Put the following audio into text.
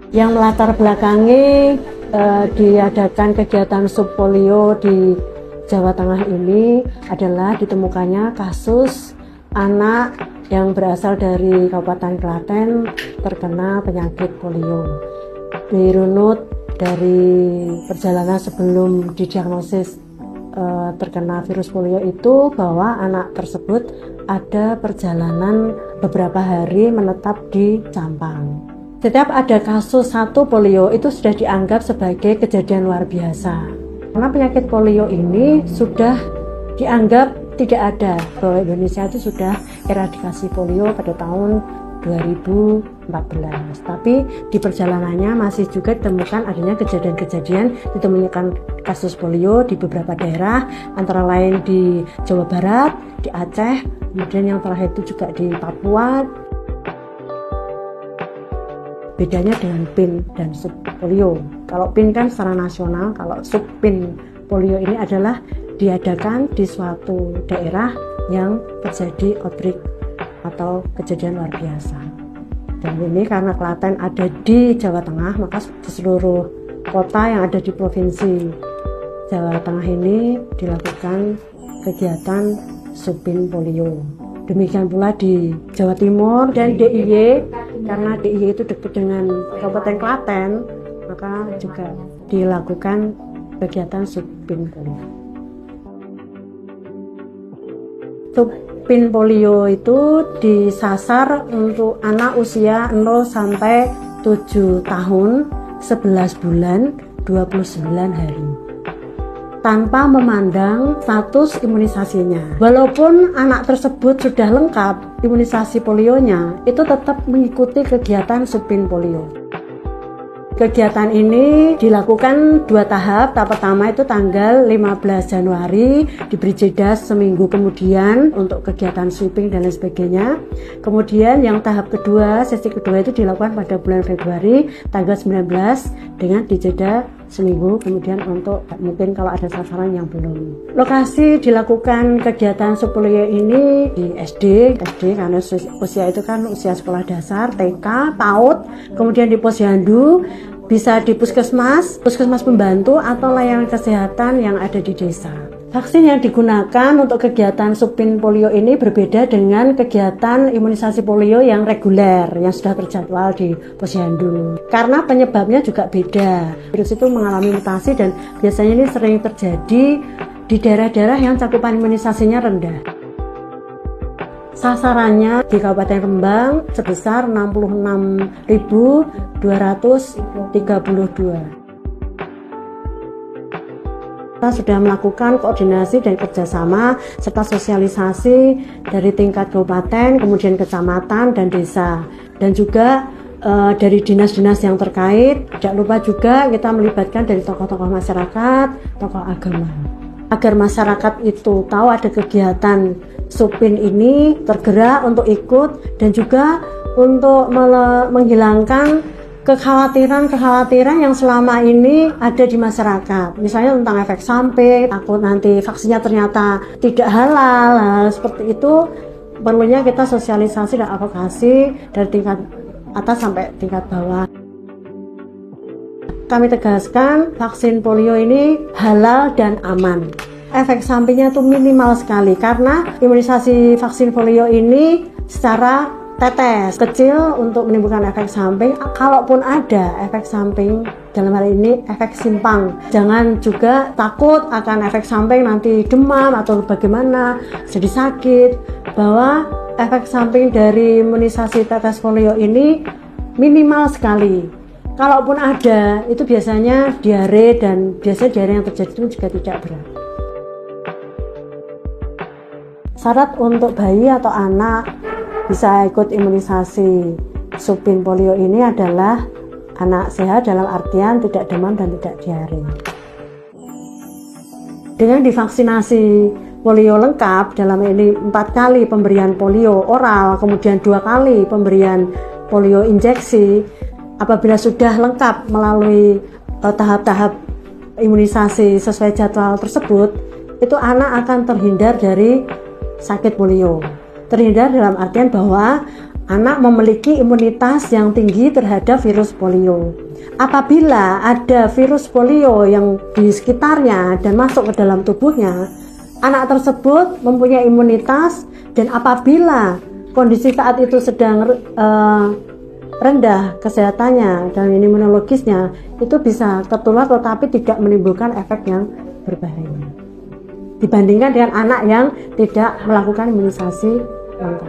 Yang melatar belakangi diadakan kegiatan subpolio di Jawa Tengah ini adalah ditemukannya kasus anak yang berasal dari Kabupaten Klaten terkena penyakit polio. Dirunut dari perjalanan sebelum didiagnosis terkena virus polio itu bahwa anak tersebut ada perjalanan beberapa hari menetap di Campang. Setiap ada kasus satu polio itu sudah dianggap sebagai kejadian luar biasa. Karena penyakit polio ini sudah dianggap tidak ada, bahwa Indonesia itu sudah eradikasi polio pada tahun 2014. Tapi di perjalanannya masih juga ditemukan adanya kejadian-kejadian, ditemukan kasus polio di beberapa daerah, antara lain di Jawa Barat, di Aceh, kemudian yang terakhir itu juga di Papua. Bedanya dengan PIN dan subpolio. Kalau PIN kan secara nasional, kalau subPIN polio ini adalah diadakan di suatu daerah yang terjadi outbreak atau kejadian luar biasa. Dan ini karena Klaten ada di Jawa Tengah, maka di seluruh kota yang ada di provinsi Jawa Tengah ini dilakukan kegiatan subPIN polio. Demikian pula di Jawa Timur dan DIY, karena DIY itu dekat dengan Kabupaten Klaten, maka juga dilakukan kegiatan subPIN polio. Subpin polio itu disasar untuk anak usia 0 sampai 7 tahun, 11 bulan, 29 hari. Tanpa memandang status imunisasinya. Walaupun anak tersebut sudah lengkap imunisasi polionya, itu tetap mengikuti kegiatan subpin polio. Kegiatan ini dilakukan 2 tahap. Tahap pertama itu tanggal 15 Januari, diberi jeda seminggu kemudian untuk kegiatan sweeping dan lain sebagainya. Kemudian yang tahap kedua, sesi kedua itu dilakukan pada bulan Februari tanggal 19 dengan dijeda seminggu kemudian untuk mungkin kalau ada sasaran yang belum. Lokasi dilakukan kegiatan subpolio ini di SD karena usia itu kan usia sekolah dasar, TK, PAUD, kemudian di posyandu, bisa di puskesmas pembantu atau layanan kesehatan yang ada di desa. Vaksin yang digunakan untuk kegiatan subpin polio ini berbeda dengan kegiatan imunisasi polio yang reguler yang sudah terjadwal di posyandu. Karena penyebabnya juga beda. Virus itu mengalami mutasi dan biasanya ini sering terjadi di daerah-daerah yang cakupan imunisasinya rendah. Sasarannya di Kabupaten Rembang sebesar 66.232. Kita sudah melakukan koordinasi dan kerjasama serta sosialisasi dari tingkat kabupaten, kemudian kecamatan dan desa, dan juga dari dinas-dinas yang terkait. Tidak lupa juga kita melibatkan dari tokoh-tokoh masyarakat, tokoh agama, agar masyarakat itu tahu ada kegiatan subpin ini, tergerak untuk ikut dan juga untuk menghilangkan kekhawatiran yang selama ini ada di masyarakat, misalnya tentang efek samping, takut nanti vaksinnya ternyata tidak halal. Seperti itu perlunya kita sosialisasi dan advokasi dari tingkat atas sampai tingkat bawah. Kami tegaskan vaksin polio ini halal dan aman. Efek sampingnya itu minimal sekali karena imunisasi vaksin polio ini secara tetes kecil untuk menimbulkan efek samping. Kalaupun ada efek samping, dalam hal ini efek simpang, jangan juga takut akan efek samping nanti demam atau bagaimana, jadi sakit. Bahwa efek samping dari imunisasi tetes polio ini minimal sekali. Kalaupun ada, itu biasanya diare, dan biasanya diare yang terjadi itu juga tidak berat. Syarat untuk bayi atau anak bisa ikut imunisasi subpin polio ini adalah anak sehat dalam artian tidak demam dan tidak diare. Dengan divaksinasi polio lengkap, dalam ini 4 kali pemberian polio oral, kemudian 2 kali pemberian polio injeksi, apabila sudah lengkap melalui tahap-tahap imunisasi sesuai jadwal tersebut, itu anak akan terhindar dari sakit polio. Terhindar dalam artian bahwa anak memiliki imunitas yang tinggi terhadap virus polio. Apabila ada virus polio yang di sekitarnya dan masuk ke dalam tubuhnya, anak tersebut mempunyai imunitas, dan apabila kondisi saat itu sedang rendah kesehatannya dan imunologisnya, itu bisa tertular tetapi tidak menimbulkan efek yang berbahaya dibandingkan dengan anak yang tidak melakukan imunisasi lengkap.